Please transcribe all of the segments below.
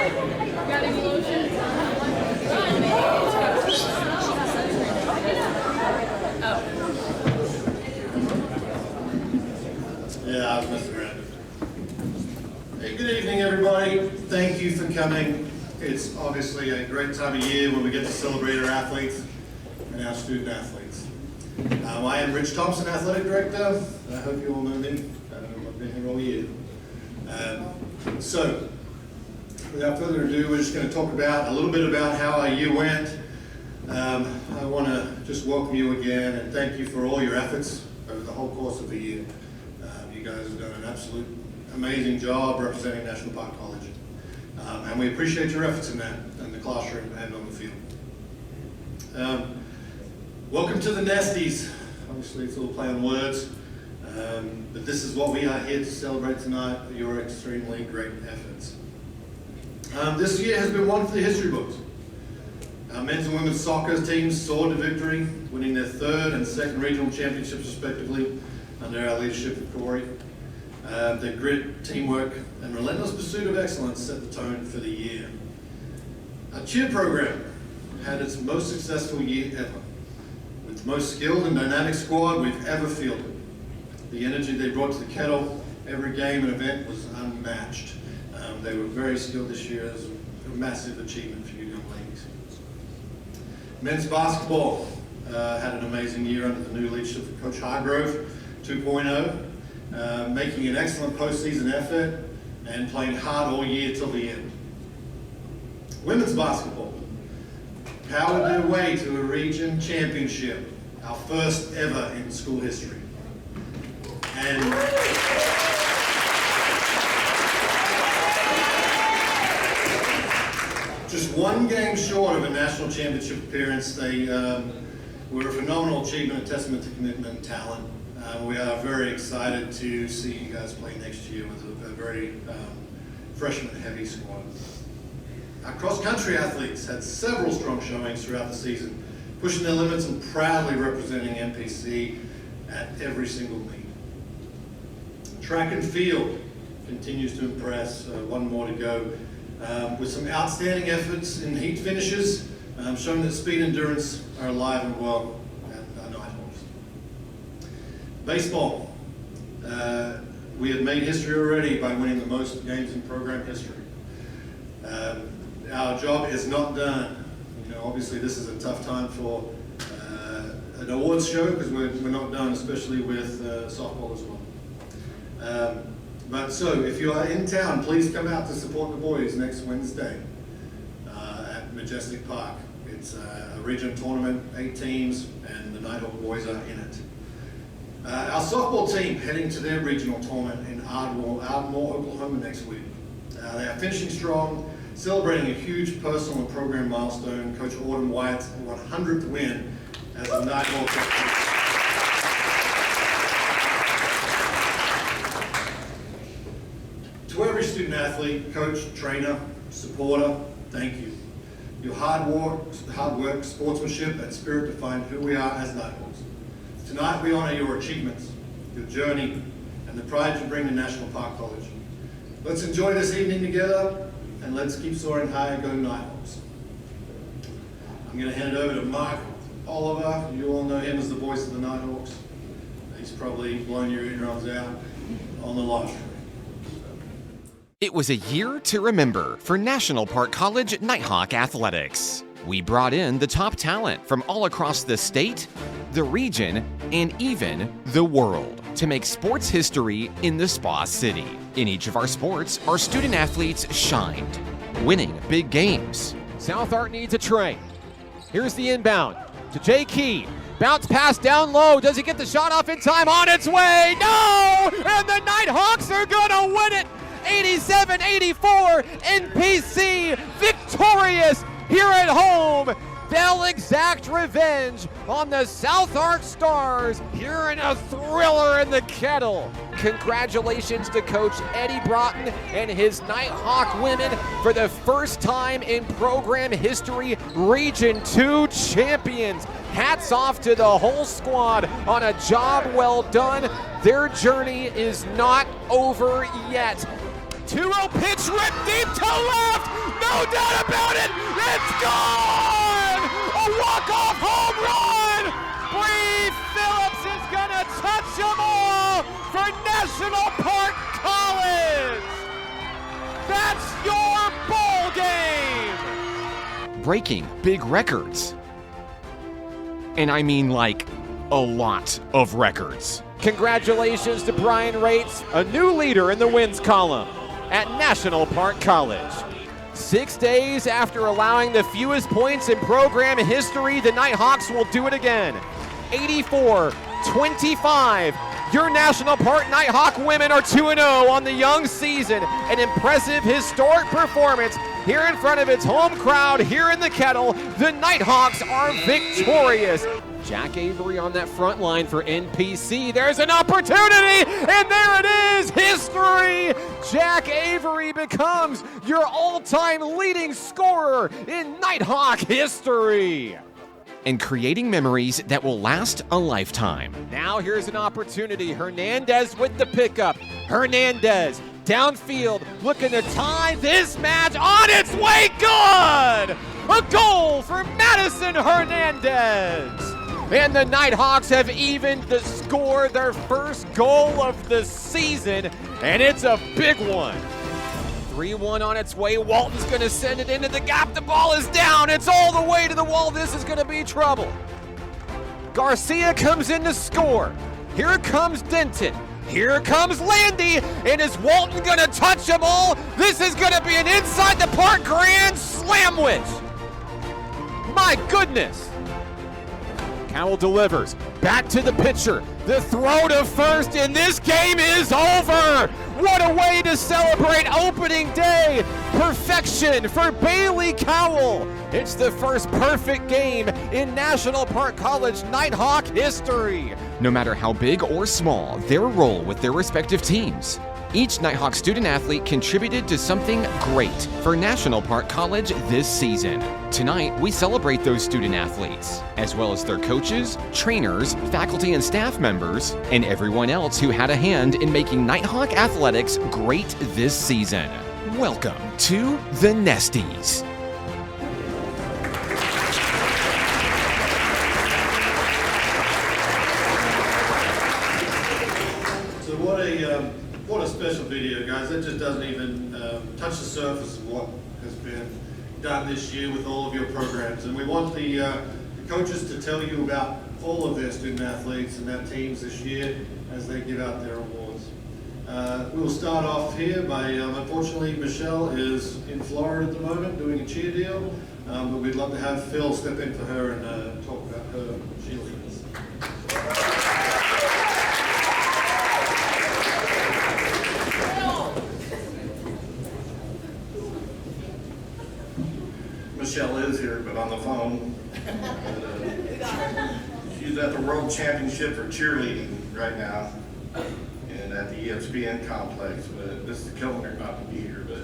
Got any lotion? Yeah, I was messing around. Hey, good evening, everybody. Thank you for coming. It's obviously a great time of year when we get to celebrate our athletes and our student athletes. I am Rich Thompson, Athletic Director. I hope you all know me. I've been here all year. So, without further ado, we're just going to talk about a little bit about how our year went. I want to just welcome you again and thank you for all your efforts over the whole course of the year. You guys have done an absolute amazing job representing National Park College. And we appreciate your efforts in that, in the classroom and on the field. Welcome to the Nestys. Obviously it's a little play on words, but this is what we are here to celebrate tonight, your extremely great efforts. This year has been one for the history books. Our men's and women's soccer teams soared to victory, winning their third and second regional championships respectively under our leadership of Corey. Their grit, teamwork, and relentless pursuit of excellence set the tone for the year. Our cheer program had its most successful year ever, with the most skilled and dynamic squad we've ever fielded. The energy they brought to the kettle, every game and event was unmatched. They were very skilled this year. It was a massive achievement for you young ladies. Men's basketball had an amazing year under the new leadership of Coach Hargrove 2.0, making an excellent postseason effort and playing hard all year till the end. Women's basketball powered their way to a region championship, our first ever in school history. And just one game short of a national championship appearance, they were a phenomenal achievement, a testament to commitment and talent. We are very excited to see you guys play next year with a very freshman-heavy squad. Our cross-country athletes had several strong showings throughout the season, pushing their limits and proudly representing NPC at every single meet. Track and field continues to impress, one more to go, with some outstanding efforts in heat finishes, showing that speed and endurance are alive and well at our Nighthawks. Baseball. We have made history already by winning the most games in program history. Our job is not done. You know, obviously this is a tough time for an awards show because we're not done, especially with softball as well. But so, if you are in town, please come out to support the boys next Wednesday at Majestic Park. It's a regional tournament, 8 teams, and the Nighthawk boys are in it. Our softball team heading to their regional tournament in Ardmore, Oklahoma next week. They are finishing strong, celebrating a huge personal and program milestone, Coach Autumn Wyatt's 100th win as a Nighthawk. To every student athlete, coach, trainer, supporter, thank you. Your hard work, sportsmanship, and spirit define who we are as Nighthawks. Tonight we honor your achievements, your journey, and the pride you bring to National Park College. Let's enjoy this evening together, and let's keep soaring high and go Nighthawks. I'm going to hand it over to Mark Oliver. You all know him as the voice of the Nighthawks. He's probably blown your eardrums out on the live stream. It was a year to remember for National Park College Nighthawk Athletics. We brought in the top talent from all across the state, the region, and even the world to make sports history in the Spa City. In each of our sports, our student athletes shined, winning big games. South Art needs a tray. Here's the inbound to Jay Key. Bounce pass down low. Does he get the shot off in time? On its way. No! And the Nighthawks are going to win it. 87-84, NPC victorious here at home. They'll exact revenge on the South Ark Stars here in a thriller in the kettle. Congratulations to Coach Eddie Broughton and his Nighthawk women for the first time in program history, Region 2 champions. Hats off to the whole squad on a job well done. Their journey is not over yet. 2-0 pitch ripped deep to left. No doubt about it. It's gone. A walk-off home run. Bree Phillips is going to touch them all for National Park College. That's your ball game. Breaking big records. And I mean like a lot of records. Congratulations to Brian Rates, a new leader in the wins column at National Park College. 6 days after allowing the fewest points in program history, the Nighthawks will do it again. 84-25. Your National Park Nighthawk women are 2-0 on the young season. An impressive, historic performance here in front of its home crowd here in the Kettle. The Nighthawks are victorious. Jack Avery on that front line for NPC. There's an opportunity, and there it is, history! Jack Avery becomes your all-time leading scorer in Nighthawk history. And creating memories that will last a lifetime. Now here's an opportunity. Hernandez with the pickup. Hernandez downfield looking to tie this match on its way. Good! A goal for Madison Hernandez. And the Nighthawks have evened the score, their first goal of the season, and it's a big one. 3-1 on its way. Walton's going to send it into the gap. The ball is down. It's all the way to the wall. This is going to be trouble. Garcia comes in to score. Here comes Denton. Here comes Landy. And is Walton going to touch them all? This is going to be an inside the park grand slamwich. My goodness. Cowell delivers. Back to the pitcher. The throw to first, and this game is over. What a way to celebrate opening day. Perfection for Bailey Cowell. It's the first perfect game in National Park College Nighthawk history. No matter how big or small their role with their respective teams, each Nighthawk student athlete contributed to something great for National Park College this season. Tonight, we celebrate those student athletes, as well as their coaches, trainers, faculty and staff members, and everyone else who had a hand in making Nighthawk Athletics great this season. Welcome to the Nestys. What a special video, guys. It just doesn't even touch the surface of what has been done this year with all of your programs. And we want the coaches to tell you about all of their student athletes and their teams this year as they give out their awards. We'll start off here by, unfortunately, Michelle is in Florida at the moment doing a cheer deal, but we'd love to have Phil step in for her and talk about her cheerleaders. Michelle is here, but on the phone. She's at the World Championship for cheerleading right now, and at the ESPN complex. But this is killing her not to be here. But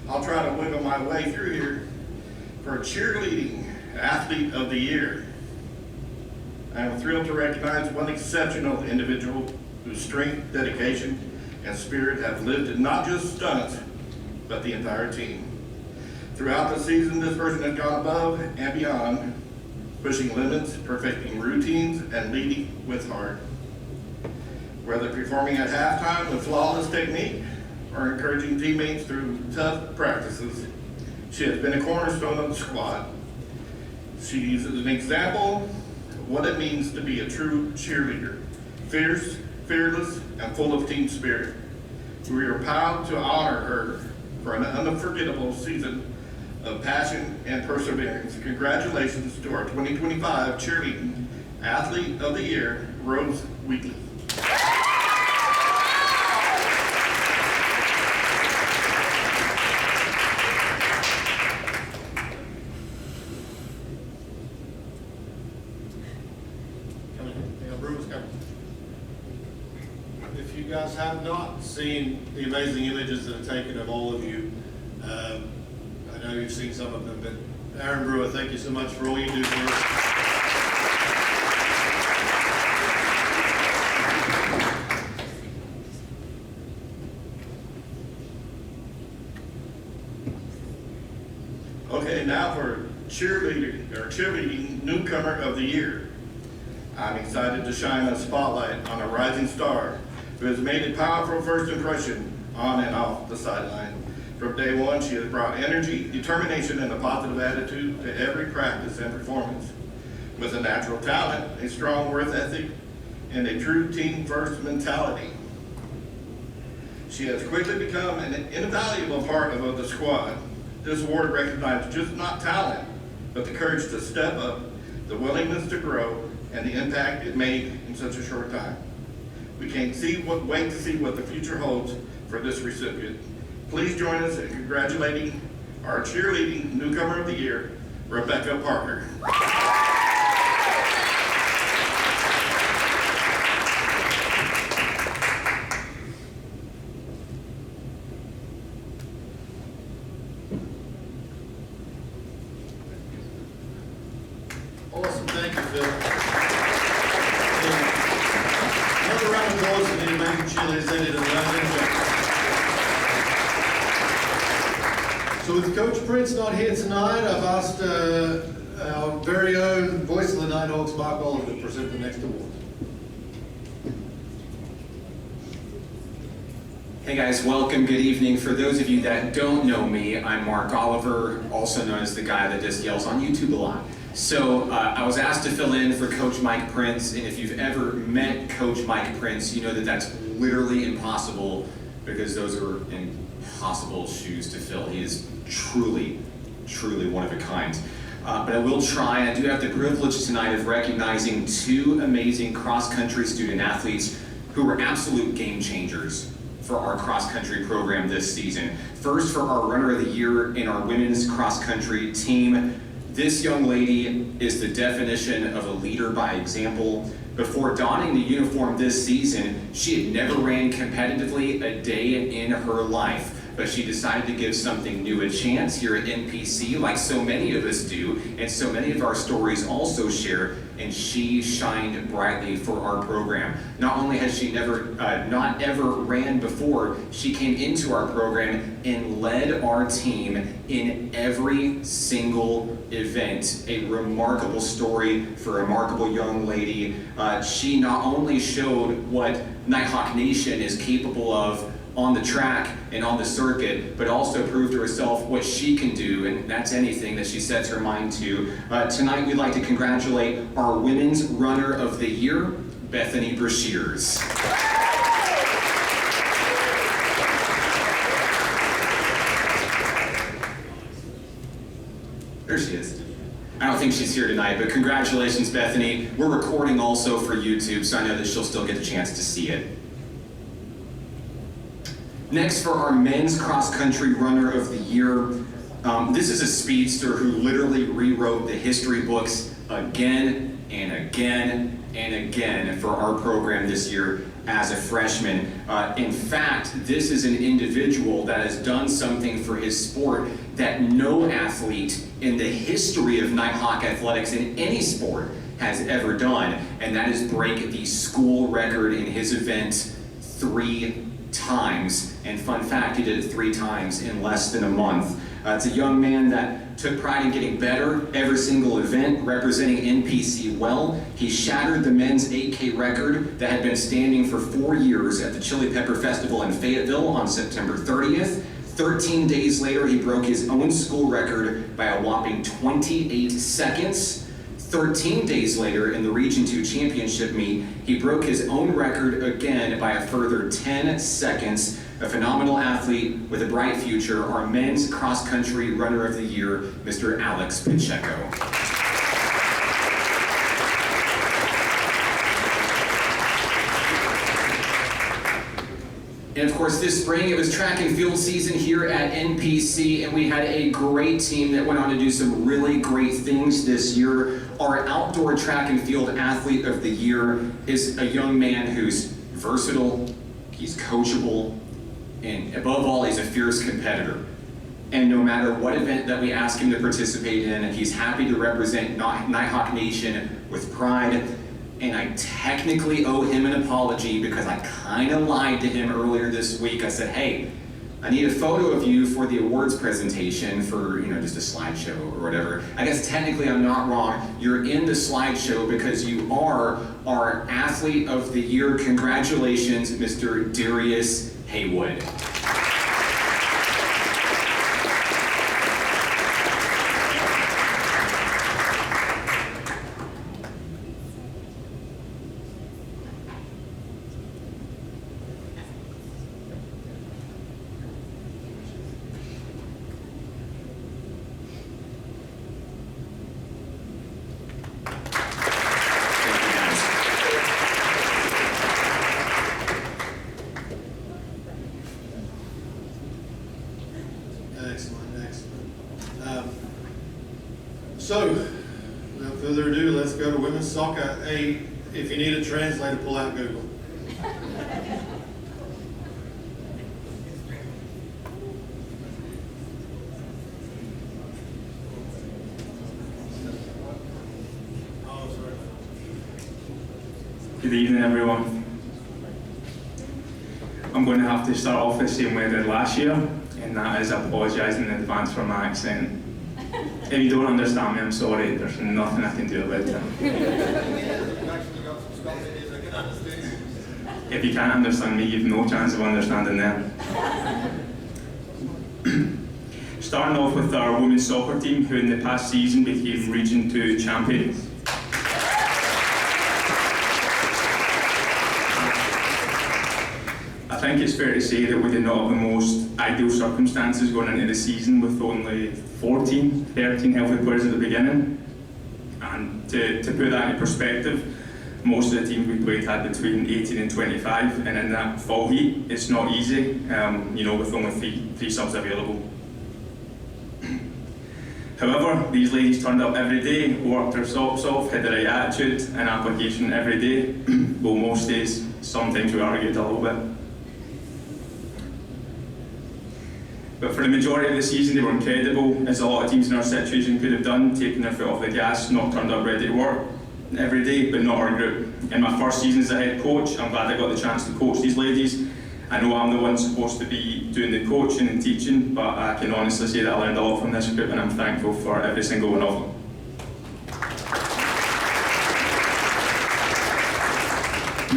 I'll try to wiggle my way through here for cheerleading athlete of the year. I am thrilled to recognize one exceptional individual whose strength, dedication, and spirit have lifted not just stunts, but the entire team. Throughout the season, this person has gone above and beyond, pushing limits, perfecting routines, and leading with heart. Whether performing at halftime with flawless technique or encouraging teammates through tough practices, she has been a cornerstone of the squad. She's an example of what it means to be a true cheerleader, fierce, fearless, and full of team spirit. We are proud to honor her for an unforgettable season of passion and perseverance. Congratulations to our 2025 Cheerleading Athlete of the Year, Rose Wheatley. If you guys have not seen the amazing images that are taken of all of you, I know you've seen some of them, but Aaron Brewer, thank you so much for all you do for us. Okay, now for cheerleading newcomer of the year. I'm excited to shine a spotlight on a rising star who has made a powerful first impression on and off the sideline. From day one, she has brought energy, determination, and a positive attitude to every practice and performance. With a natural talent, a strong work ethic, and a true team-first mentality, she has quickly become an invaluable part of the squad. This award recognizes just not talent, but the courage to step up, the willingness to grow, and the impact it made in such a short time. We can't wait to see what the future holds for this recipient. Please join us in congratulating our cheerleading newcomer of the year, Rebecca Parker. Awesome, thank you, Phil. Another round of applause for the amazing cheerleaders they did in the So with Coach Prince not here tonight, I've asked our very own voice of the Nighthawks, Park College, to present the next award. Hey guys, welcome, good evening. For those of you that don't know me, I'm Mark Oliver, also known as the guy that just yells on YouTube a lot. So I was asked to fill in for Coach Mike Prince, and if you've ever met Coach Mike Prince, you know that that's literally impossible, because those are impossible shoes to fill. He is truly, truly one of a kind. But I will try. I do have the privilege tonight of recognizing two amazing cross-country student athletes who were absolute game changers for our cross-country program this season. First, for our runner of the year in our women's cross-country team, this young lady is the definition of a leader by example. Before donning the uniform this season, she had never ran competitively a day in her life, but she decided to give something new a chance here at NPC, like so many of us do, and so many of our stories also share, and she shined brightly for our program. Not only has she not ever ran before, she came into our program and led our team in every single event. A remarkable story for a remarkable young lady. She not only showed what Nighthawk Nation is capable of on the track and on the circuit, but also proved to herself what she can do, and that's anything that she sets her mind to. Tonight we'd like to congratulate our Women's Runner of the Year, Bethany Brashears. There she is. I don't think she's here tonight, but congratulations, Bethany. We're recording also for YouTube, so I know that she'll still get a chance to see it. Next, for our men's cross-country runner of the year, this is a speedster who literally rewrote the history books again and again and again for our program this year as a freshman. In fact, this is an individual that has done something for his sport that no athlete in the history of Nighthawk Athletics in any sport has ever done, and that is break the school record in his event 3 times. And fun fact, he did it 3 times in less than a month. It's a young man that took pride in getting better every single event, representing NPC well. He shattered the men's 8K record that had been standing for 4 years at the Chili Pepper Festival in Fayetteville on September 30th. 13 days later, he broke his own school record by a whopping 28 seconds. 13 days later, in the Region 2 Championship meet, he broke his own record again by a further 10 seconds. A phenomenal athlete with a bright future, our men's cross-country runner of the year, Mr. Alex Pacheco. And of course, this spring, it was track and field season here at NPC, and we had a great team that went on to do some really great things this year. Our outdoor track and field athlete of the year is a young man who's versatile, he's coachable, and above all, he's a fierce competitor. And no matter what event that we ask him to participate in, he's happy to represent Nighthawk Nation with pride. And I technically owe him an apology because I kind of lied to him earlier this week. I said, hey, I need a photo of you for the awards presentation for, just a slideshow or whatever. I guess technically I'm not wrong. You're in the slideshow because you are our Athlete of the Year. Congratulations, Mr. Darius Haywood. So, without further ado, let's go to women's soccer. Hey, if you need a translator, pull out Google. Good evening, everyone. I'm going to have to start off the same way I did last year, and that is apologising in advance for my accent. If you don't understand me, I'm sorry, there's nothing I can do about it. If you can't understand me, you've no chance of understanding them. Starting off with our women's soccer team, who in the past season became Region 2 champions. I think it's fair to say that we did not have the most ideal circumstances going into the season with only 13 healthy players at the beginning. And to put that in perspective, most of the teams we played had between 18 and 25, and in that fall heat, it's not easy, with only three subs available. However, these ladies turned up every day, worked their socks off, had the right attitude and application every day. Well, most days, sometimes we argued a little bit. But for the majority of the season, they were incredible, as a lot of teams in our situation could have done, taking their foot off the gas, not turned up ready to work every day, but not our group. In my first season as a head coach, I'm glad I got the chance to coach these ladies. I know I'm the one supposed to be doing the coaching and teaching, but I can honestly say that I learned a lot from this group, and I'm thankful for every single one of them.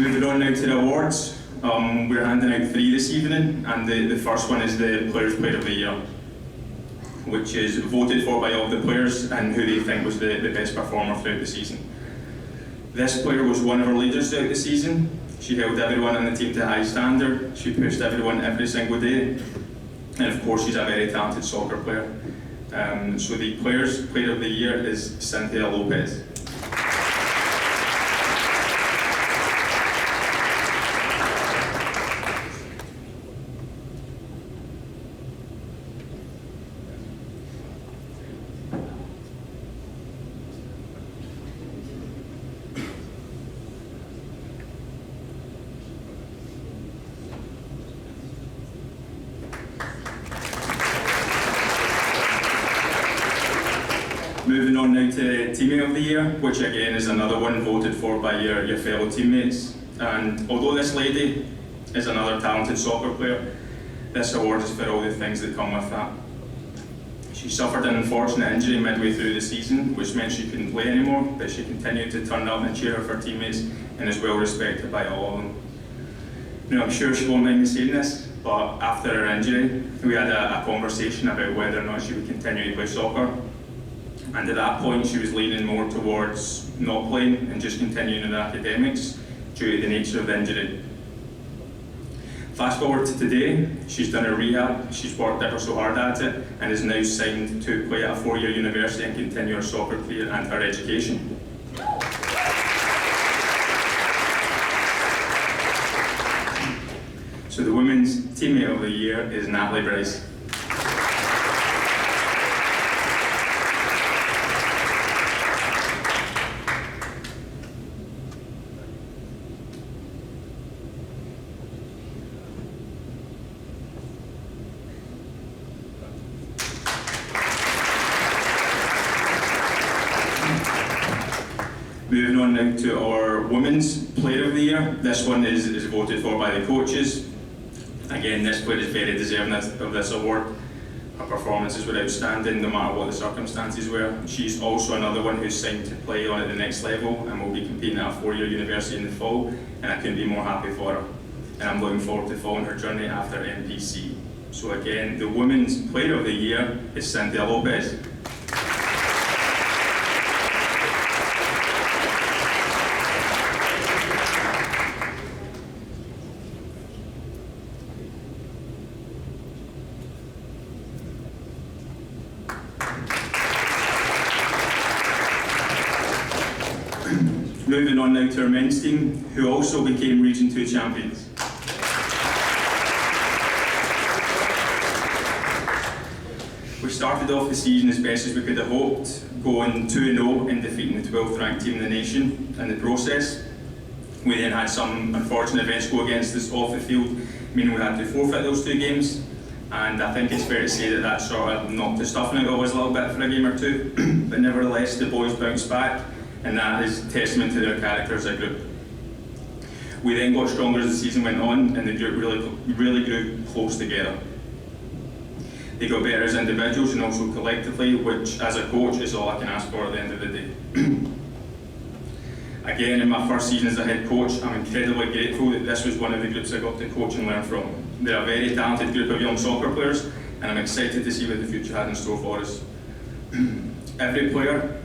Moving on now to the awards. We're handing out 3 this evening, and the first one is the Players' Player of the Year, which is voted for by all the players and who they think was the best performer throughout the season. This player was one of our leaders throughout the season. She held everyone on the team to a high standard. She pushed everyone every single day. And of course, she's a very talented soccer player. So the Players' Player of the Year is Cynthia Lopez. Moving on now to Teammate of the Year, which again is another one voted for by your fellow teammates. And although this lady is another talented soccer player, this award is for all the things that come with that. She suffered an unfortunate injury midway through the season, which meant she couldn't play anymore, but she continued to turn up and cheer for her teammates and is well respected by all of them. Now, I'm sure she won't mind me saying this, but after her injury, we had a conversation about whether or not she would continue to play soccer. And at that point, she was leaning more towards not playing and just continuing in the academics due to the nature of the injury. Fast forward to today, she's done her rehab, she's worked ever so hard at it, and is now signed to play at a 4-year university and continue her soccer career and her education. So the Women's Teammate of the Year is Natalie Bryce. Moving on now to our Women's Player of the Year. This one is voted for by the coaches. Again, this player is very deserving of this award. Her performances were outstanding no matter what the circumstances were. She's also another one who's signed to play on at the next level and will be competing at a 4-year university in the fall, and I couldn't be more happy for her. And I'm looking forward to following her journey after NPC. So again, the Women's Player of the Year is Cynthia Lopez. Moving on now to our men's team, who also became Region 2 champions. We started off the season as best as we could have hoped, going 2-0 and defeating the 12th ranked team in the nation in the process. We then had some unfortunate events go against us off the field, meaning we had to forfeit those 2 games. And I think it's fair to say that that sort of knocked the stuffing out of us a little bit for a game or 2. But nevertheless, the boys bounced back, and that is testament to their character as a group. We then got stronger as the season went on, and the group really grew close together. They got better as individuals and also collectively, which as a coach is all I can ask for at the end of the day. Again, in my first season as a head coach, I'm incredibly grateful that this was one of the groups I got to coach and learn from. They're a very talented group of young soccer players, and I'm excited to see what the future has in store for us. Every player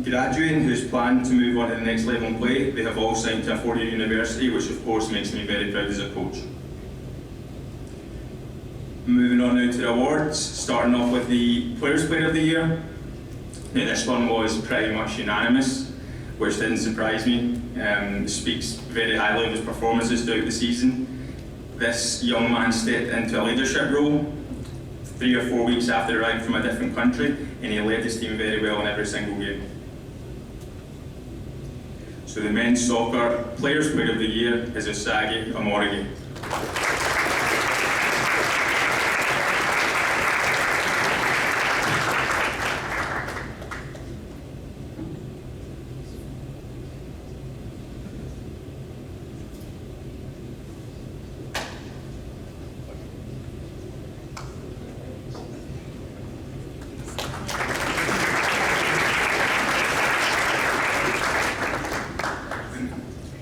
graduating who's planned to move on to the next level and play, they have all signed to a 4-year university, which of course makes me very proud as a coach. Moving on now to the awards, starting off with the Players' Player of the Year. Now, this one was pretty much unanimous, which didn't surprise me. Speaks very highly of his performances throughout the season. This young man stepped into a leadership role 3 or 4 weeks after arriving from a different country, and he led his team very well in every single game. So the men's soccer Players' Player of the Year is Osagi Amorigi.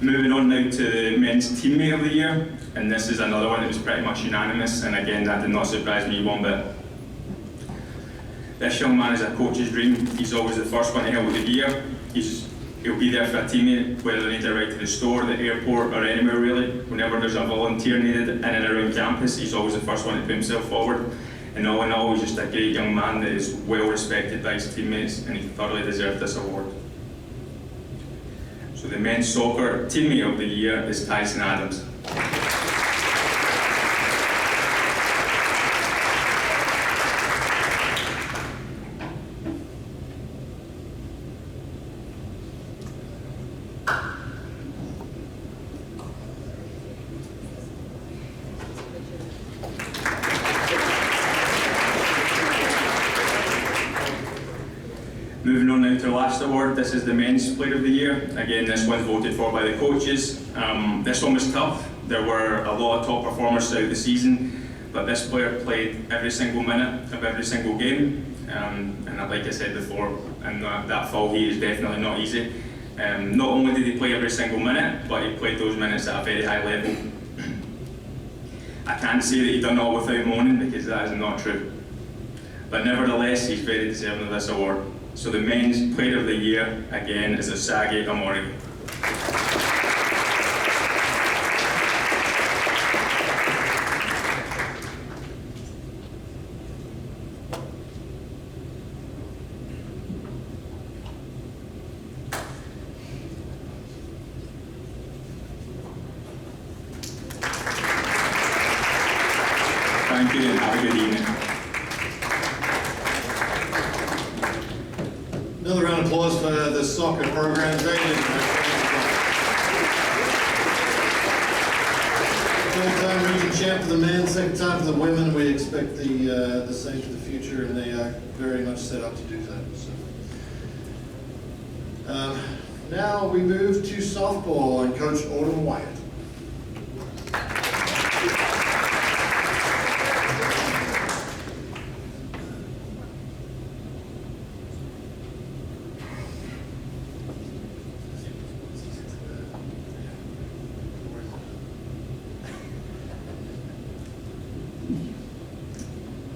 Moving on now to the men's teammate of the year, and this is another one that was pretty much unanimous, and again that did not surprise me one bit. This young man is a coach's dream. He's always the first one to help with the gear. He'll be there for a teammate, whether they need to ride to the store, the airport, or anywhere really. Whenever there's a volunteer needed in and around campus, he's always the first one to put himself forward. And all in all, he's just a great young man that is well respected by his teammates, and he thoroughly deserved this award. So the men's soccer teammate of the year is Tyson Adams. Moving on now to the last award, this is the Men's Player of the Year. Again, this one's voted for by the coaches. This one was tough. There were a lot of top performers throughout the season, but this player played every single minute of every single game. And like I said before, and that fall heat is definitely not easy. Not only did he play every single minute, but he played those minutes at a very high level. I can't say that he done all without moaning, because that is not true. But nevertheless, he's very deserving of this award. So the Men's Player of the Year, again, is Osagi Amorigi. Thank you and have a good evening. Another round of applause for the soccer program. Third-time region champ for the men, second time for the women. We expect the same for the future, and they are very much set up to do that. So. Now we move to softball and Coach Autumn Wyatt.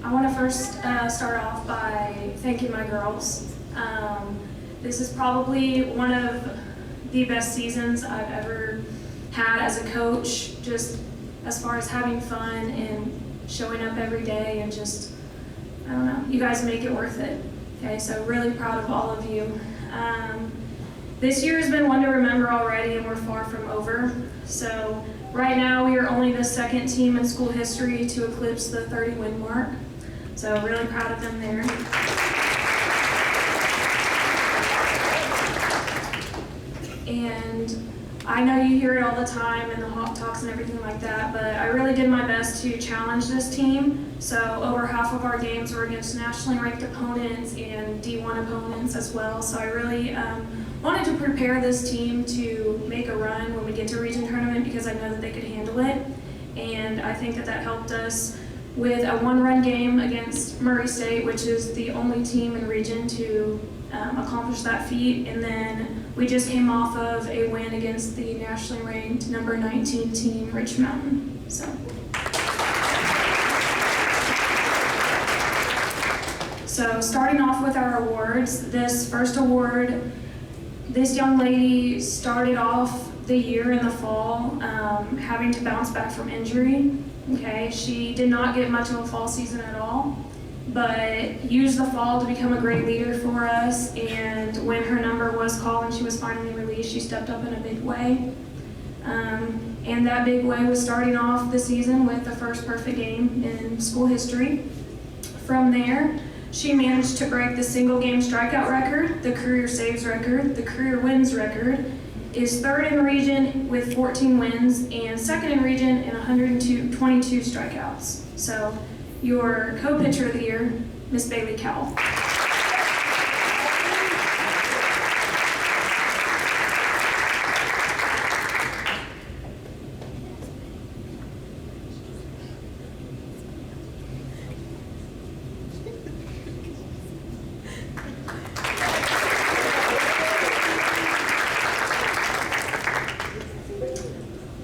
I want to first start off by thanking my girls. This is probably one of the best seasons I've ever had as a coach, just as far as having fun and showing up every day and just, I don't know, you guys make it worth it. Okay, so really proud of all of you. This year has been one to remember already, and we're far from over. So right now we are only the second team in school history to eclipse the 30-win mark. So really proud of them there. And I know you hear it all the time in the hawk talks and everything like that, but I really did my best to challenge this team. So over half of our games were against nationally ranked opponents and D1 opponents as well. So I really wanted to prepare this team to make a run when we get to region tournament because I know that they could handle it. And I think that that helped us with a one-run game against Murray State, which is the only team in region to accomplish that feat. And then we just came off of a win against the nationally ranked number 19 team, Rich Mountain. So starting off with our awards, this first award, this young lady started off the year in the fall having to bounce back from injury. Okay, she did not get much of a fall season at all, but used the fall to become a great leader for us, and when her number was called and she was finally released, she stepped up in a big way. And that big way was starting off the season with the first perfect game in school history. From there, she managed to break the single game strikeout record, the career saves record, the career wins record, is third in region with 14 wins, and second in region in 122 strikeouts. So your co-pitcher of the year, Miss Bailey Cowell.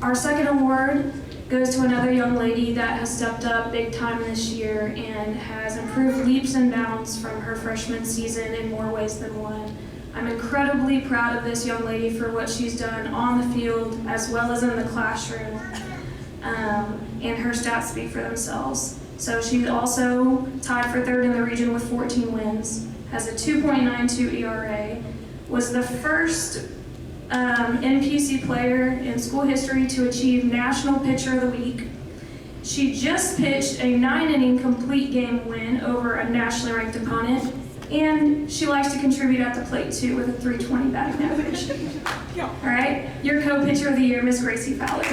Our second award goes to another young lady that has stepped up big time this year and has improved leaps and bounds from her freshman season in more ways than one. I'm incredibly proud of this young lady for what she's done on the field as well as in the classroom, and her stats speak for themselves. So she's also tied for third in the region with 14 wins, has a 2.92 ERA, was the first NPC player in school history to achieve National Pitcher of the Week. She just pitched a 9-inning complete game win over a nationally ranked opponent, and she likes to contribute at the plate too with a .320 batting average. All right, your co-pitcher of the year, Miss Gracie Fowler.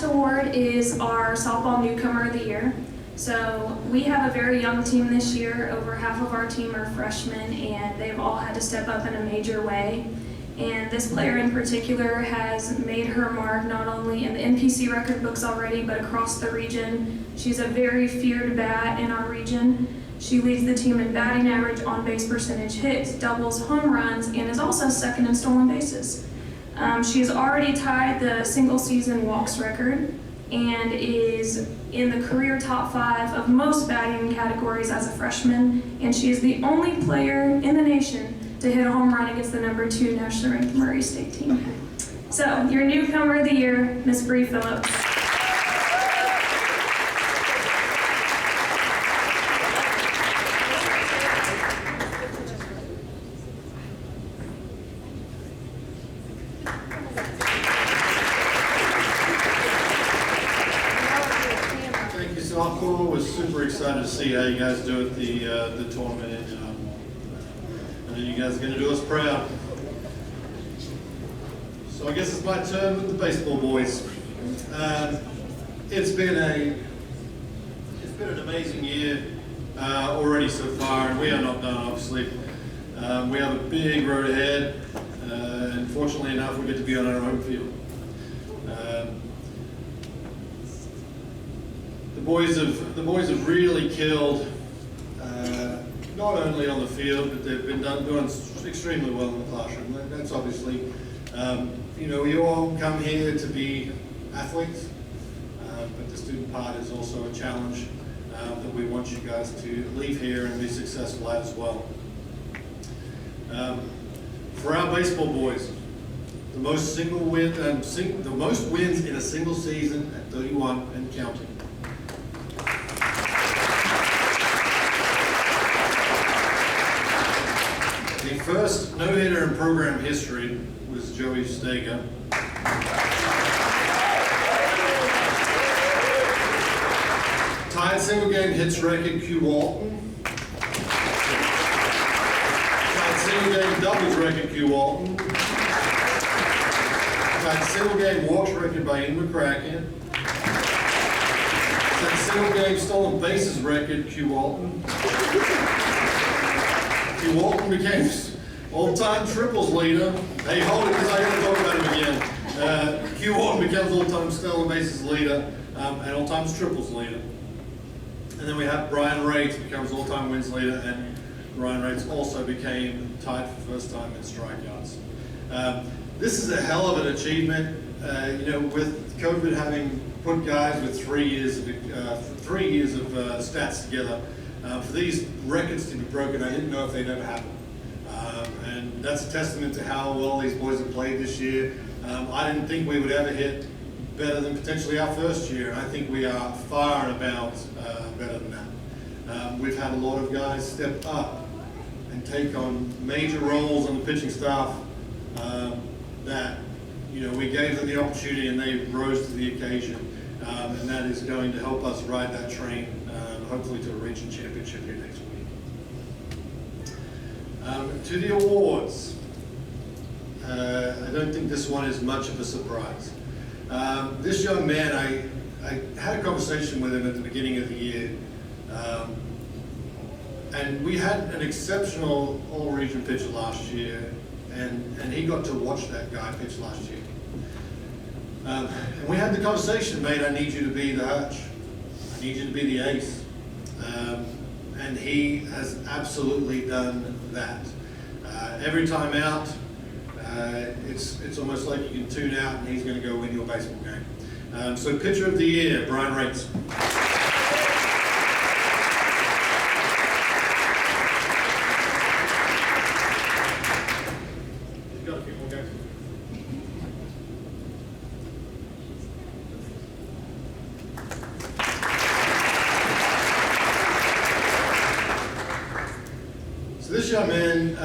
Award is our softball newcomer of the year. So we have a very young team this year. Over half of our team are freshmen, and they've all had to step up in a major way. And this player in particular has made her mark not only in the NPC record books already, but across the region. She's a very feared bat in our region. She leads the team in batting average, on-base percentage, hits, doubles, home runs, and is also second in stolen bases. She's already tied the single-season walks record and is in the career top 5 of most batting categories as a freshman, and she is the only player in the nation to hit a home run against the number 2 nationally ranked Murray State team. So, your newcomer of the year, Miss Bree Phillips. Softball was super excited to see how you guys do at the tournament, and I know you guys are going to do us proud. So I guess it's my turn with the baseball boys. It's been an amazing year already so far, and we are not done, obviously. We have a big road ahead, and fortunately enough, we get to be on our home field. boys have really killed, not only on the field, but they've been doing extremely well in the classroom. That's obviously, you know, you all come here to be athletes, but the student part is also a challenge that we want you guys to leave here and be successful at as well. For our baseball boys, the most wins in a single season at 31 and counting. The first no-hitter in program history was Joey Stega. Tied single game hits record Q Walton. Tied single game doubles record Q Walton. Tied single game walks record by Ian McCracken. Tied single game stolen bases record Q Walton. Q Walton became all-time triples leader. Hey, hold it, because I got to talk about him again. Q Walton becomes all-time stolen bases leader and all-time triples leader. And then we have Brian Rates becomes all-time wins leader, and Brian Rates also became tied for the first time in strikeouts. This is a hell of an achievement. You know, with COVID having put guys with 3 years of stats together, for these records to be broken, I didn't know if they'd ever happen. And that's a testament to how well these boys have played this year. I didn't think we would ever hit better than potentially our first year, and I think we are far and about better than that. We've had a lot of guys step up and take on major roles on the pitching staff that, you know, we gave them the opportunity and they rose to the occasion, and that is going to help us ride that train, hopefully to a region championship here next week. To the awards. I don't think this one is much of a surprise. This young man, I had a conversation with him at the beginning of the year, and we had an exceptional all-region pitcher last year, and he got to watch that guy pitch last year. And we had the conversation, mate, I need you to be the Hutch. I need you to be the ace. And he has absolutely done that. Every time out, it's almost like you can tune out and he's going to go win your baseball game. So pitcher of the year, Brian Rates. He's got a few more games. So this young man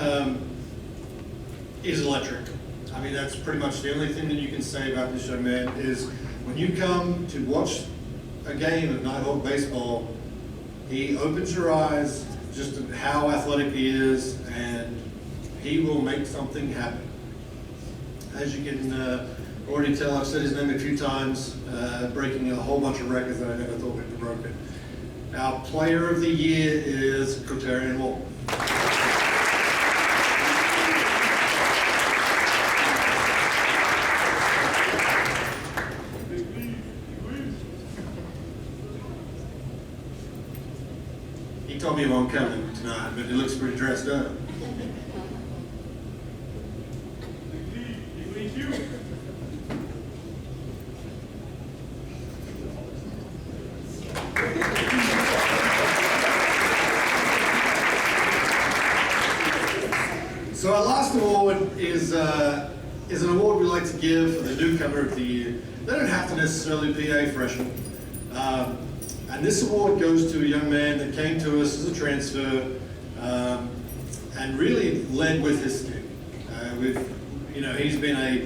is electric. I mean, that's pretty much the only thing that you can say about this young man is when you come to watch a game of Nighthawk baseball, he opens your eyes just to how athletic he is, and he will make something happen. As you can already tell, I've said his name a few times, breaking a whole bunch of records that I never thought would be broken. Our player of the year is Kotarian Walton. He told me he won't come tonight, but he looks pretty dressed up. So our last award is an award we like to give for the newcomer of the year. They don't have to necessarily be a freshman. And this award goes to a young man that came to us as a transfer and really led with his team. He's been a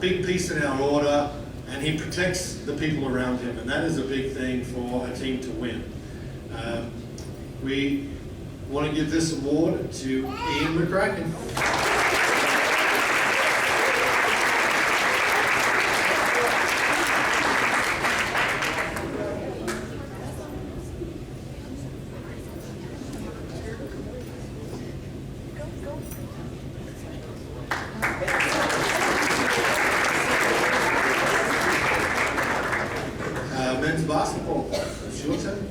big piece in our order, and he protects the people around him, and that is a big thing for a team to win. We want to give this award to Ian McCracken. Men's men's basketball. It's your turn.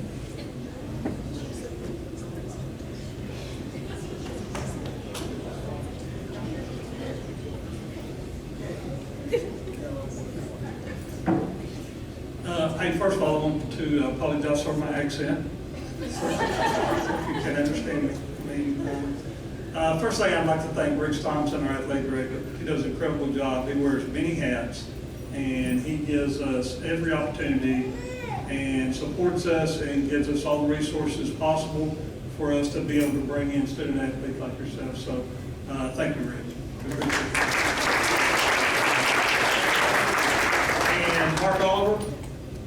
Hey, first of all, I want to apologize for my accent. If you can understand me. First thing, I'd like to thank Rich Thompson, our athletic director. He does an incredible job. He wears many hats, and he gives us every opportunity and supports us and gives us all the resources possible for us to be able to bring in student athletes like yourself. So, thank you, Rich. We appreciate it. And Park Oliver,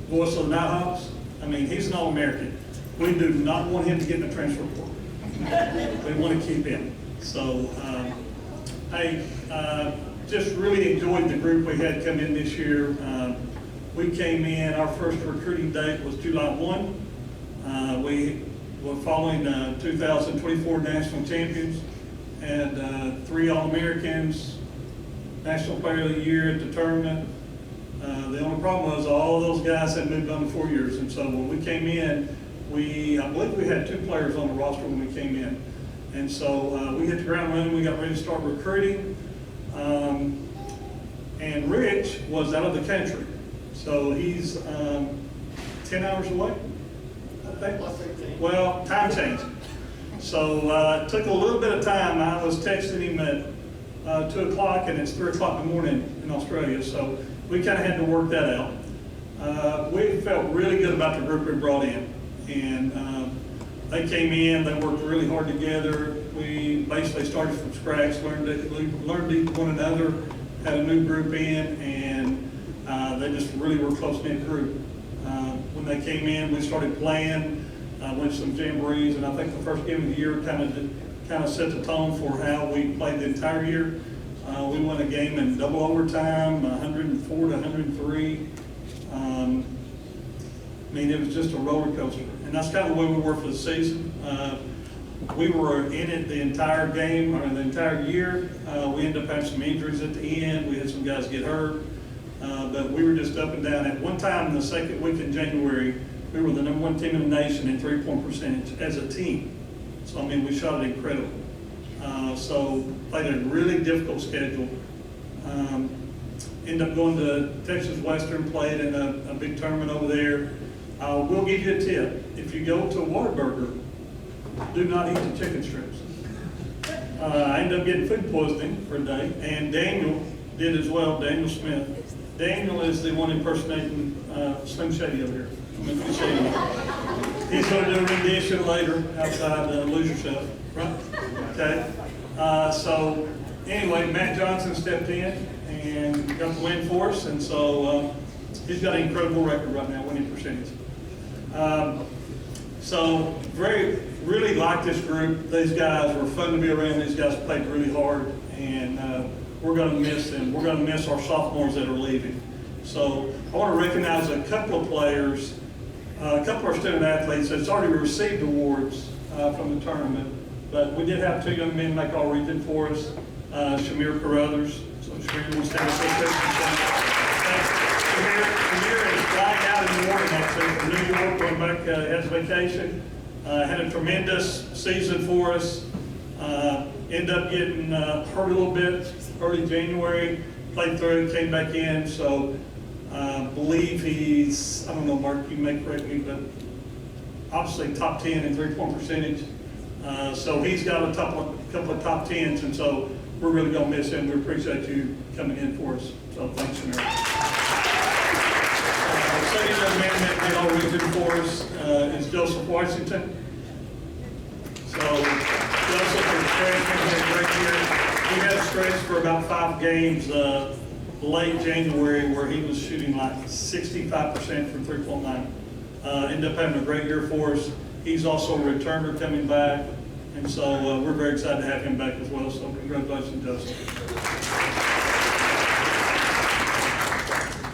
voice of the Nighthawks. I mean, he's an All-American. We do not want him to get in the transfer portal. We want to keep him. So, I just really enjoyed the group we had come in this year. We came in, our first recruiting date was July 1. We were following 2024 national champions, and 3 All-Americans, National Player of the Year at the tournament. The only problem was all those guys had moved on to 4 years, and so when we came in, I believe we had 2 players on the roster when we came in. And so we hit the ground running, we got ready to start recruiting. And Rich was out of the country. So he's 10 hours away, I think. Well, time change. So it took a little bit of time. I was texting him at 2 o'clock, and it's 3 o'clock in the morning in Australia. So we kind of had to work that out. We felt really good about the group we brought in. And they came in, they worked really hard together. We basically started from scratch, learned one another, had a new group in, and they just really were a close-knit group. When they came in, we started playing, went to some jamborees, and I think the first game of the year kind of set the tone for how we played the entire year. We won a game in double overtime, 104 to 103. I mean, it was just a roller coaster, and that's kind of the way we were for the season. We were in it the entire game, or the entire year. We ended up having some injuries at the end. We had some guys get hurt, but we were just up and down. At one time, in the second week in January, we were the #1 team in the nation in three-point percentage as a team. So, I mean, we shot it incredible. So, played a really difficult schedule. Ended up going to Texas Western, played in a big tournament over there. We'll give you a tip. If you go to Whataburger, do not eat the chicken strips. I ended up getting food poisoning for a day, and Daniel did as well, Daniel Smith. Daniel is the one impersonating Slim Shady over here. He's going to do a rendition later outside Lose Yourself, right? Okay. So anyway, Matt Johnson stepped in and got the win for us, and so he's got an incredible record right now, winning percentage. So really like this group. These guys were fun to be around. These guys played really hard, and we're going to miss them. We're going to miss our sophomores that are leaving. So I want to recognize a couple of players, a couple of our student athletes that's already received awards from the tournament. But we did have 2 young men make all region for us, Shamir Carruthers. So Shamir will stand up. Shamir is flying out in the morning actually from New York, going back as vacation. Had a tremendous season for us. Ended up getting hurt a little bit early January, played through, came back in. So believe he's, I don't know, Mark, you may correct me, but obviously top 10 in three-point percentage. So he's got a couple of top 10s, and so we're really going to miss him. We appreciate you coming in for us. So thanks, Shamir. Second young man that did all region for us is Joseph Washington. So Joseph is freshman, had a great year. He had a stretch for about 5 games late January where he was shooting like 65% from three-point line. Ended up having a great year for us. He's also a returner coming back, and so we're very excited to have him back as well. So congratulations, Joseph.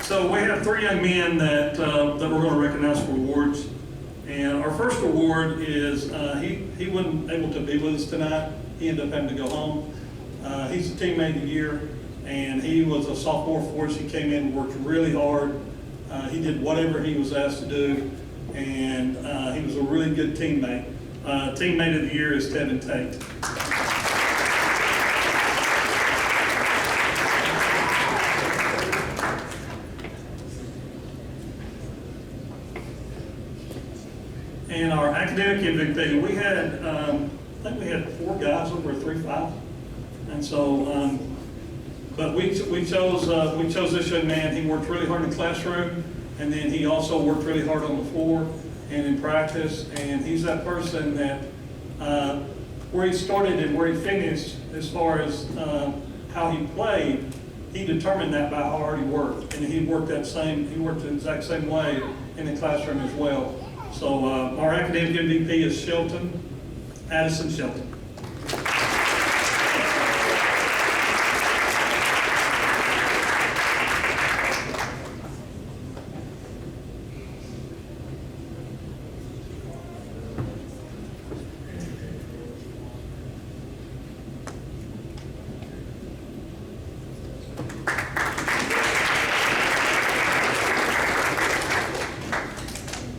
So we have 3 young men that we're going to recognize for awards. And our first award is, he wasn't able to be with us tonight. He ended up having to go home. He's the teammate of the year, and he was a sophomore for us. He came in and worked really hard. He did whatever he was asked to do, and he was a really good teammate. Teammate of the year is Tevin Tate. And our academic MVP, we had, I think we had 4 guys over 3.5, and so, but we chose this young man. He worked really hard in the classroom, and then he also worked really hard on the floor and in practice. And he's that person that where he started and where he finished, as far as how he played, he determined that by how hard he worked, and he worked the exact same way in the classroom as well. So our academic MVP is Addison Shelton.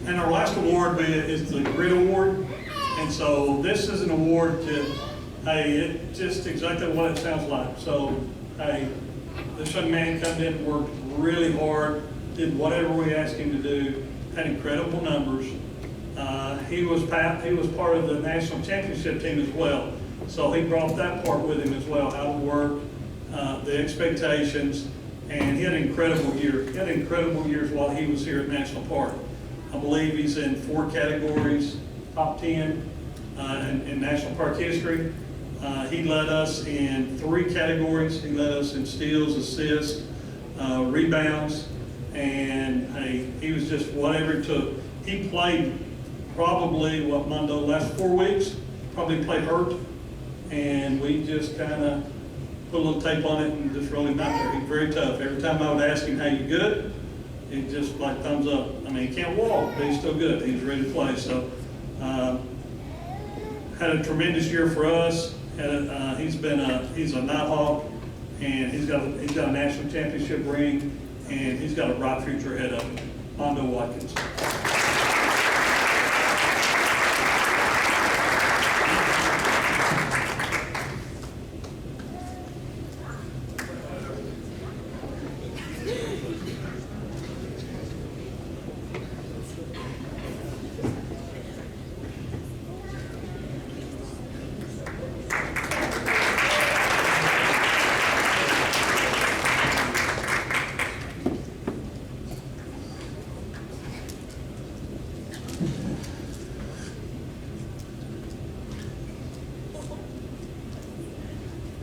And our last award is the Grit Award. And so this is an award to, hey, it's just exactly what it sounds like. So, hey, this young man come in, worked really hard, did whatever we asked him to do, had incredible numbers. He was part of the national championship team as well. So he brought that part with him as well, how to work, the expectations, and he had an incredible year. He had incredible years while he was here at National Park. I believe he's in 4 categories, top 10 in National Park history. He led us in 3 categories. He led us in steals, assists, rebounds, and he was just whatever it took. He played probably, Mondo, last 4 weeks, probably played hurt, and we just kind of put a little tape on it and just rolled him out there. He's very tough. Every time I would ask him, "Hey, you good?" He just like thumbs up. I mean, he can't walk, but he's still good. He's ready to play. So, had a tremendous year for us. He's a Nighthawk, and he's got a national championship ring, and he's got a bright future ahead of him. Mondo Watkins.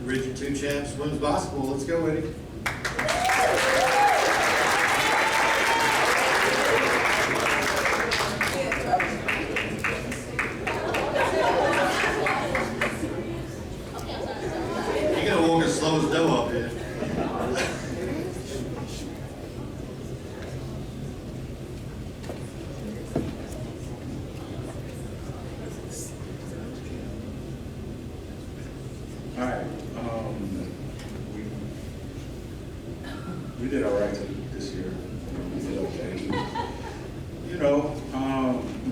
Region 2 champs, women's basketball. Let's go, Eddie. You're gonna walk as slow as dough up here. All right. We did all right this year. We did okay.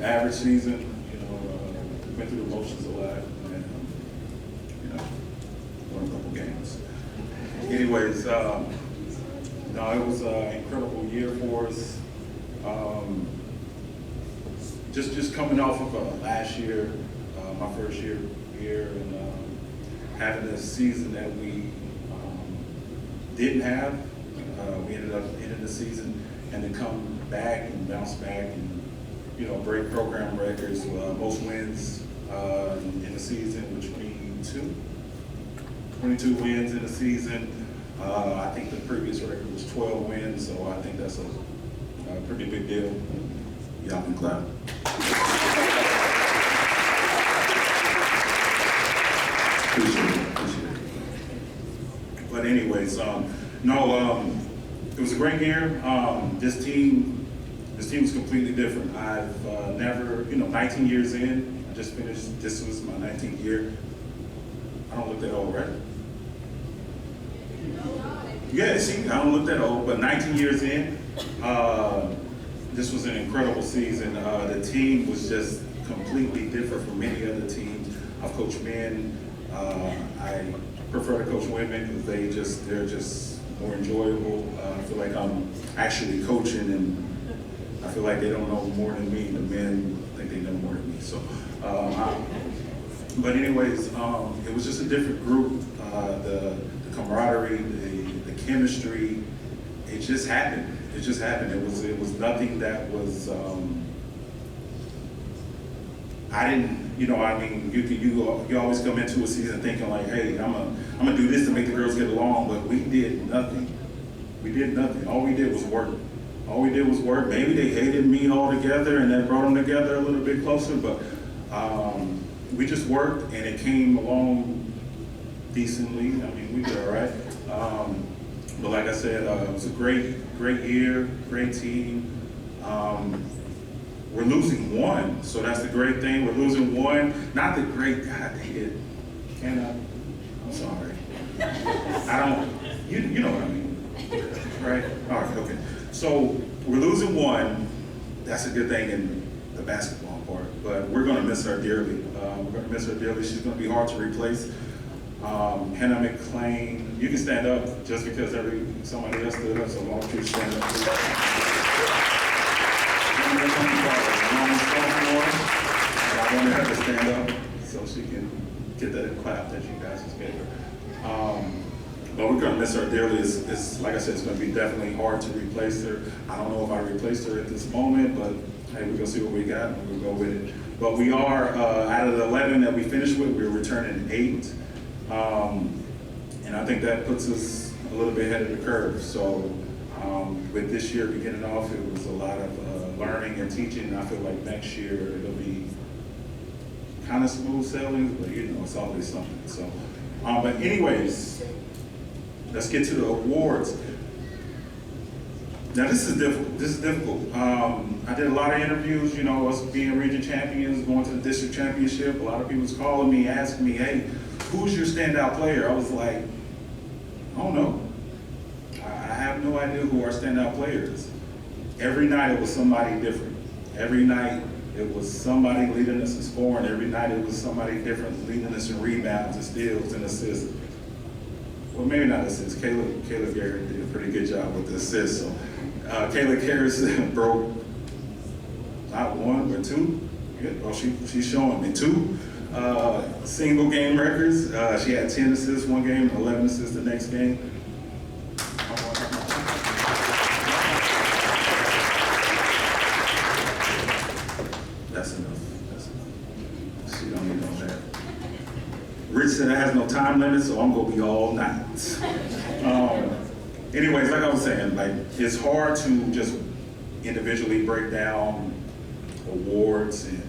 Average season. Went through the motions a lot, and won a couple games. Anyways, no, it was an incredible year for us. Just coming off of last year, my first year here, and having a season that we didn't have. We ended up ending the season and to come back and bounce back and, break program records, most wins in the season with 22 wins in the season. I think the previous record was 12 wins, so I think that's a pretty big deal. Y'all can clap. Appreciate it. But anyways, it was a great year. This team was completely different. I've never, 19 years in, I just finished, this was my 19th year. I don't look that old, right? Yeah, see, I don't look that old, but 19 years in, This was an incredible season. The team was just completely different from many other teams. I've coached men. I prefer to coach women because they're just more enjoyable. I feel like I'm actually coaching, and I feel like they don't know more than me. The men think they know more than me. So, but anyways, it was just a different group. The camaraderie, the chemistry, it just happened. It just happened. It was nothing that was. I didn't, you always come into a season thinking like, hey, I'm gonna do this to make the girls get along, but we did nothing. We did nothing. All we did was work. All we did was work. Maybe they hated me altogether, and that brought them together a little bit closer, but we just worked, and it came along decently. I mean, we did all right. But like I said, it was a great year, great team. We're losing one, so that's the great thing. We're losing one, not the great, God, they did. I'm sorry. I don't, you know what I mean, right? All right, okay. So we're losing one. That's a good thing in the basketball part, but we're gonna miss her dearly. We're gonna miss her dearly. She's gonna be hard to replace. Hannah McClain, you can stand up just because somebody else stood up, so why don't you stand up? I wanted her to stand up so she can get that clap that you guys just gave her. But we're gonna miss her dearly. It's like I said, it's gonna be definitely hard to replace her. I don't know if I replaced her at this moment, but hey, we're gonna see what we got and we'll go with it. But we are, out of the 11 that we finished with, we're returning 8. And I think that puts us a little bit ahead of the curve. So with this year beginning off, it was a lot of learning and teaching. And I feel like next year it'll be kind of smooth sailing, but it's always something. So, but anyways, let's get to the awards. Now this is difficult. I did a lot of interviews, us being region champions, going to the district championship. A lot of people was calling me, asking me, hey, who's your standout player? I was like, I don't know. I have no idea who our standout player is. Every night it was somebody different. Every night it was somebody leading us in scoring. Every night it was somebody different leading us in rebounds and steals and assists. Well, maybe not assists. Kayla Garrett did a pretty good job with the assists. So Kayla Garrett broke not one, but 2. Oh, she's showing me 2. Single game records. She had 10 assists one game, 11 assists the next game. That's enough. She don't need no that. Rich said it has no time limit, so I'm gonna be all night. Anyways, like I was saying, it's hard to just individually break down awards and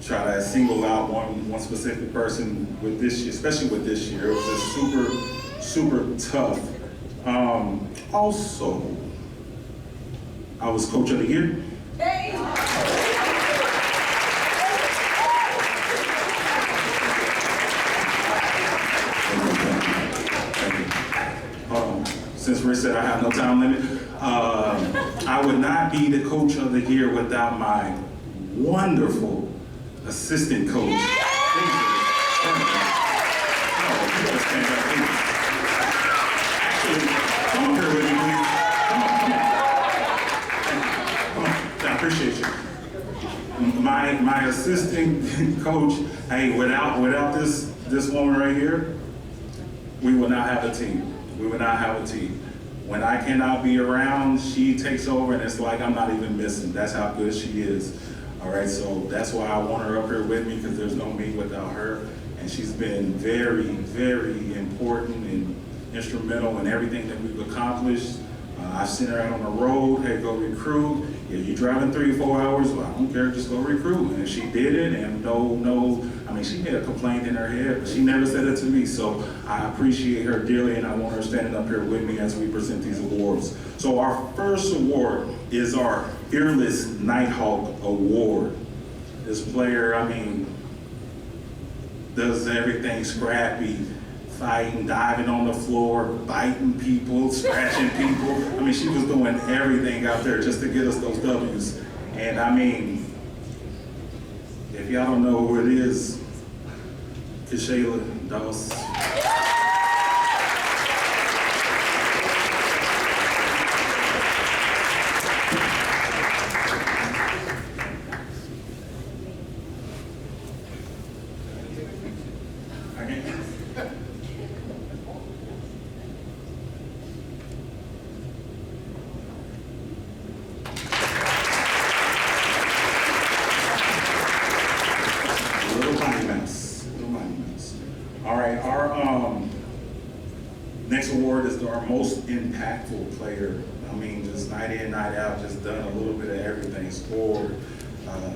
try to single out one specific person with this year, especially with this year. It was just super tough. Also, I was coach of the year. Hey. Since Rich said I have no time limit, I would not be the coach of the year without my wonderful assistant coach. Actually, come up here with me, please. Come on. I appreciate you. My assistant coach, hey, without this woman right here, we will not have a team. We would not have a team. When I cannot be around, she takes over, and it's like I'm not even missing. That's how good she is. All right, so that's why I want her up here with me, because there's no me without her. And she's been very, very important and instrumental in everything that we've accomplished. I've sent her out on the road, hey, go recruit. Yeah, you driving 3 or 4 hours, well, I don't care, just go recruit. And she did it, and she made a complaint in her head, but she never said it to me. So I appreciate her dearly, and I want her standing up here with me as we present these awards. So our first award is our Fearless Nighthawk Award. This player, does everything scrappy, fighting, diving on the floor, biting people, scratching people. I mean, she was doing everything out there just to get us those W's. And I mean, if y'all don't know who it is, Kashayla Doss. Next award is our most impactful player. I mean, just night in, night out, just done a little bit of everything. Scored,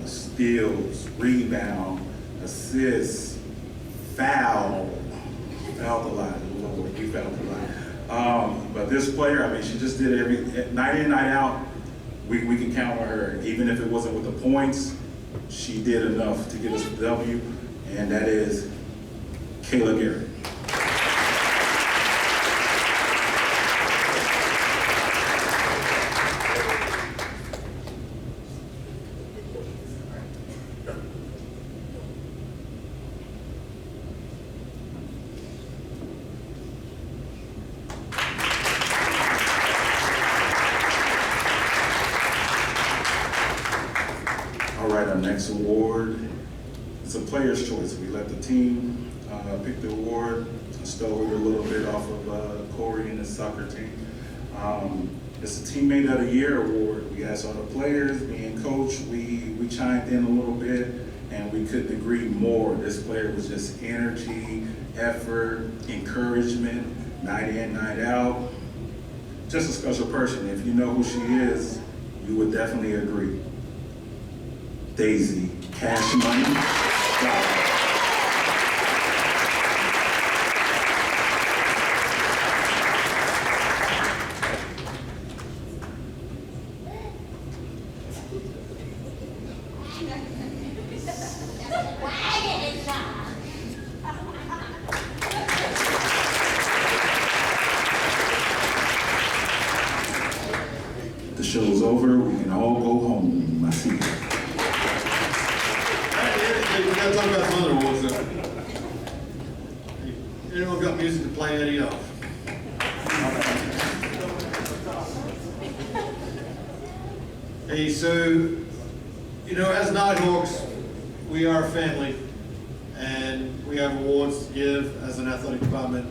steals, rebound, assists, fouled a lot. Lord, we fouled a lot. But this player, I mean, she just did night in, night out. We can count on her. Even if it wasn't with the points, she did enough to get us the W, and that is Kayla Garrett. All right, our next award is a player's choice. We let the team pick the award. I stole it a little bit off of Corey and his soccer team. It's a Teammate of the Year award. We asked all the players, me and Coach, we chimed in a little bit, and we couldn't agree more. This player was just energy, effort, encouragement, night in, night out. Just a special person. If you know who she is, you would definitely agree. Daisy, Cash Money. The show's over. We can all go home. I see you. We gotta talk about some other awards though. Anyone got music to play any of? Hey, so, you know, as Nighthawks, we are a family, and we have awards to give as an athletic department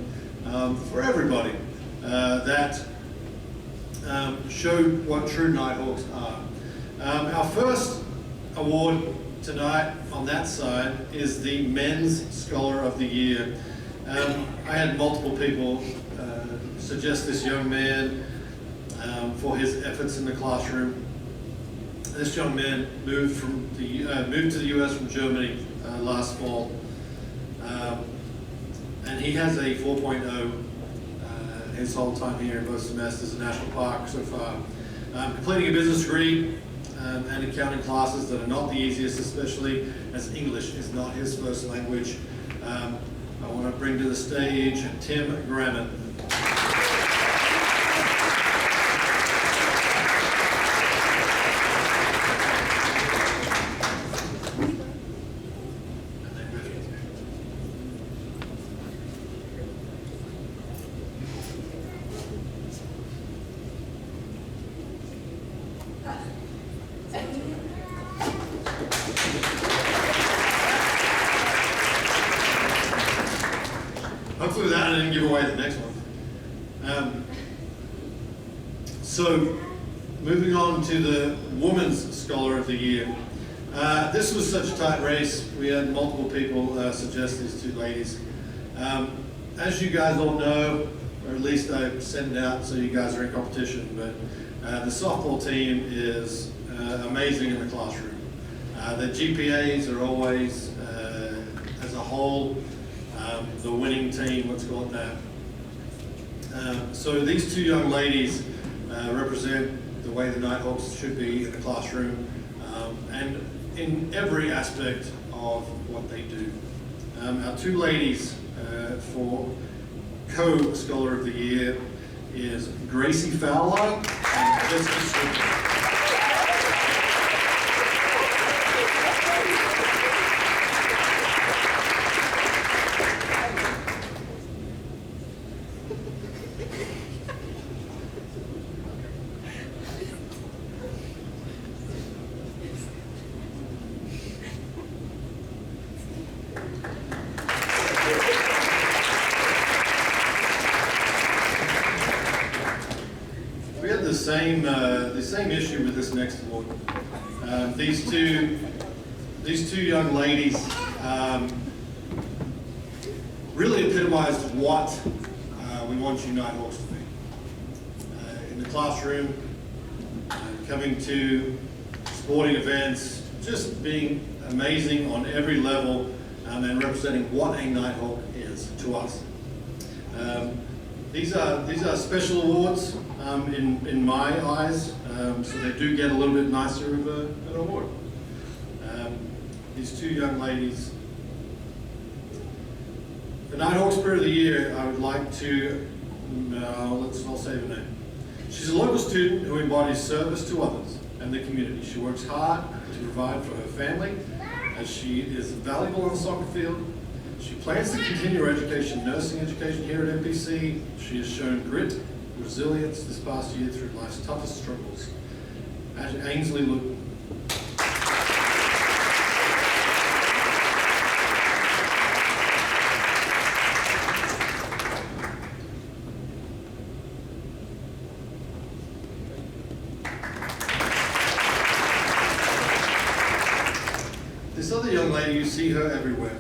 for everybody that show what true Nighthawks are. Our first award tonight on that side is the Men's Scholar of the Year. I had multiple people suggest this young man for his efforts in the classroom. This young man moved to the U.S. from Germany last fall, and he has a 4.0 his whole time here in both semesters at National Park so far. Completing a business degree and accounting classes that are not the easiest, especially as English is not his first language. I want to bring to the stage Tim Grammett. Hopefully that I didn't give away the next one. So, moving on to the Women's Scholar of the Year. This was such a tight race. We had multiple people suggest these two ladies. As you guys all know, or at least I send it out so you guys are in competition, but the softball team is amazing in the classroom. The GPAs are always, as a whole, the winning team, let's call it that. So these two young ladies represent the way the Nighthawks should be in the classroom and in every aspect of what they do. Our two ladies for co-scholar of the year is Gracie Fowler and Jessica Swinton. We had the same issue with this next award. These two young ladies really epitomized what we want you Nighthawks to be. In the classroom, coming to sporting events, just being amazing on every level, and representing what a Nighthawk is to us. These are special awards in my eyes, so they do get a little bit nicer of an award. These two young ladies. The Nighthawk Spirit of the Year, I would like to, I'll say her name. She's a local student who embodies service to others and the community. She works hard to provide for her family, as she is valuable on the soccer field. She plans to continue her education, nursing education here at MPC. She has shown grit, resilience this past year through life's toughest struggles. Ainsley Luton. This other young lady, you see her everywhere.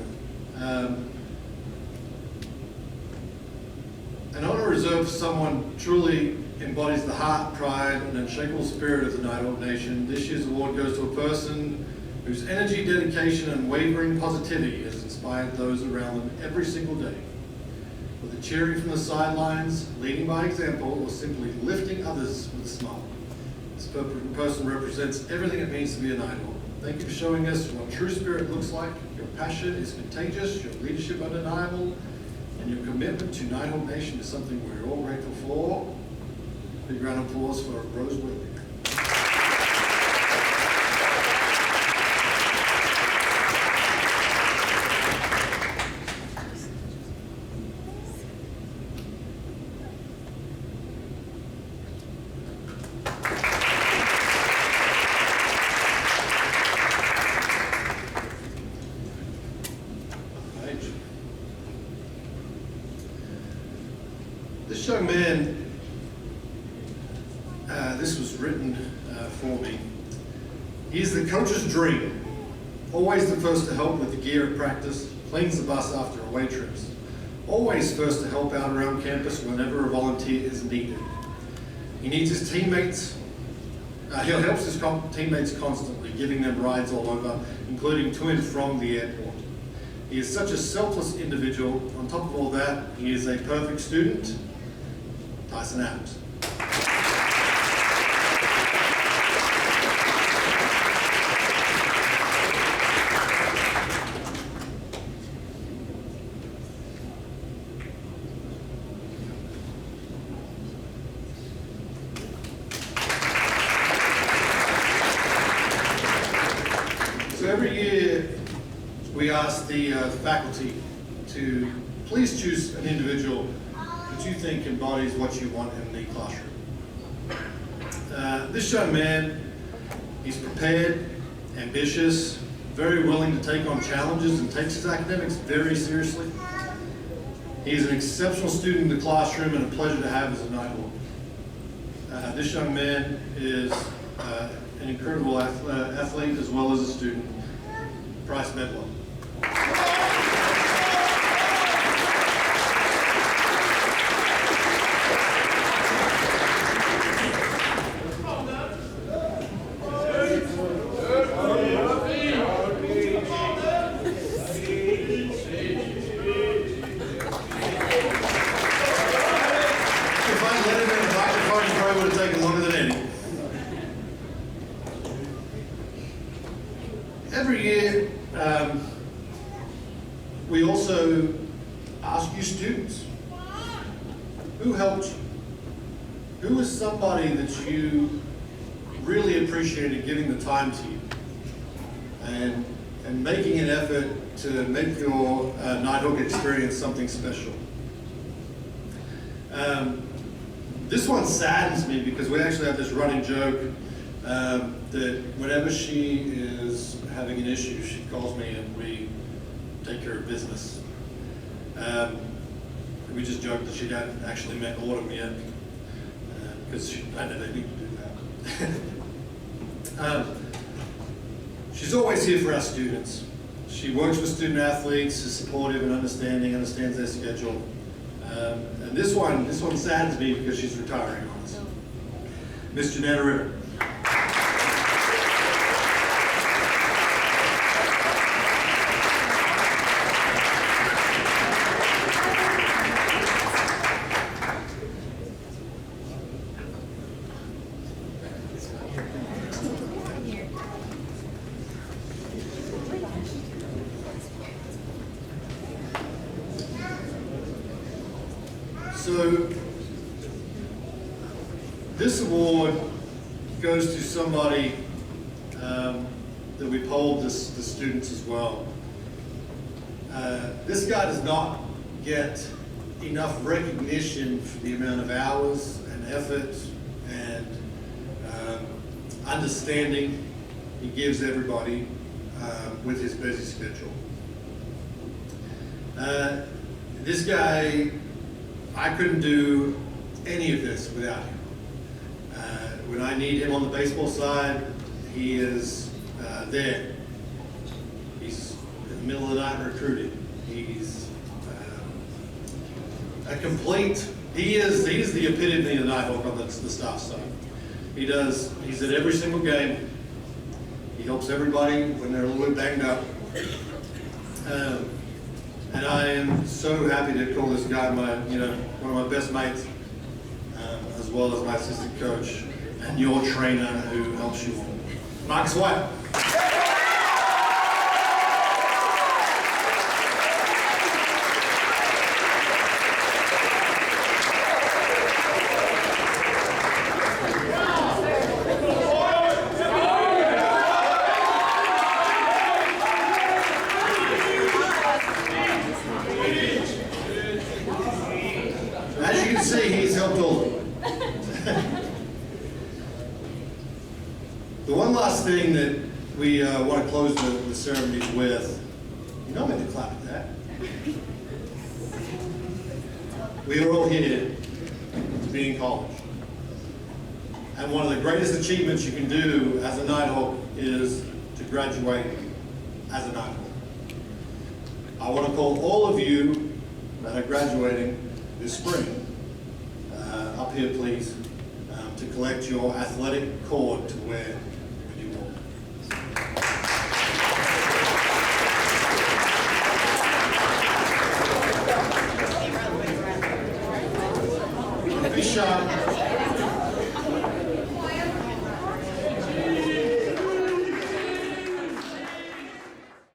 An honor reserved for someone truly embodies the heart, pride, and unshakable spirit of the Nighthawk Nation. This year's award goes to a person whose energy, dedication, and unwavering positivity has inspired those around them every single day. Whether cheering from the sidelines, leading by example, or simply lifting others with a smile. This person represents everything it means to be a Nighthawk. Thank you for showing us what true spirit looks like. Your passion is contagious, your leadership undeniable, and your commitment to Nighthawk Nation is something we're all grateful for. Big round of applause for Rose Whitley. This young man, this was written for me. He's the coach's dream. Always the first to help with the gear at practice, cleans the bus after away trips. Always first to help out around campus whenever a volunteer is needed. He needs his teammates. He helps his teammates constantly, giving them rides all over, including to and from the airport. He is such a selfless individual. On top of all that, he is a perfect student. Tyson Adams. So every year we ask the faculty to please choose an individual that you think embodies what you want in the classroom. This young man, he's prepared, ambitious, very willing to take on challenges and takes his academics very seriously. He is an exceptional student in the classroom and a pleasure to have as a Nighthawk. This young man is an incredible athlete as well as a student. Bryce Medlow. Every year, we also ask you students Who helped you? Who was somebody that you really appreciated giving the time to you and making an effort to make your Nighthawk experience something special? This one saddens me because we actually have this running joke that whenever she is having an issue, she calls me and we take care of business. We just joked that she hadn't actually met autumn yet because I know they need to do that. She's always here for our students. She works with student athletes, is supportive and understanding, understands their schedule. And this one saddens me because she's retiring on us. Miss Janetta Ritter. So this award goes to somebody that we polled the students as well. This guy does not get enough recognition for the amount of hours and effort and understanding he gives everybody with his busy schedule. This guy, I couldn't do any of this without him. When I need him on the baseball side, he is there. He's in the middle of the night recruiting. He's a complete, he's the epitome of the Nighthawk on the staff side. He's at every single game. He helps everybody when they're a little bit banged up. And I am so happy to call this guy one of my best mates, as well as my assistant coach and your trainer who helps you all. Marcus White. As you can see, he's helped all of you. The one last thing that we want to close the ceremony with, you know I'm going to clap at that. We are all here to be in college. And one of the greatest achievements you can do as a Nighthawk is to graduate as a Nighthawk. I want to call all of you that are graduating this spring up here, please, to collect your athletic cord to wear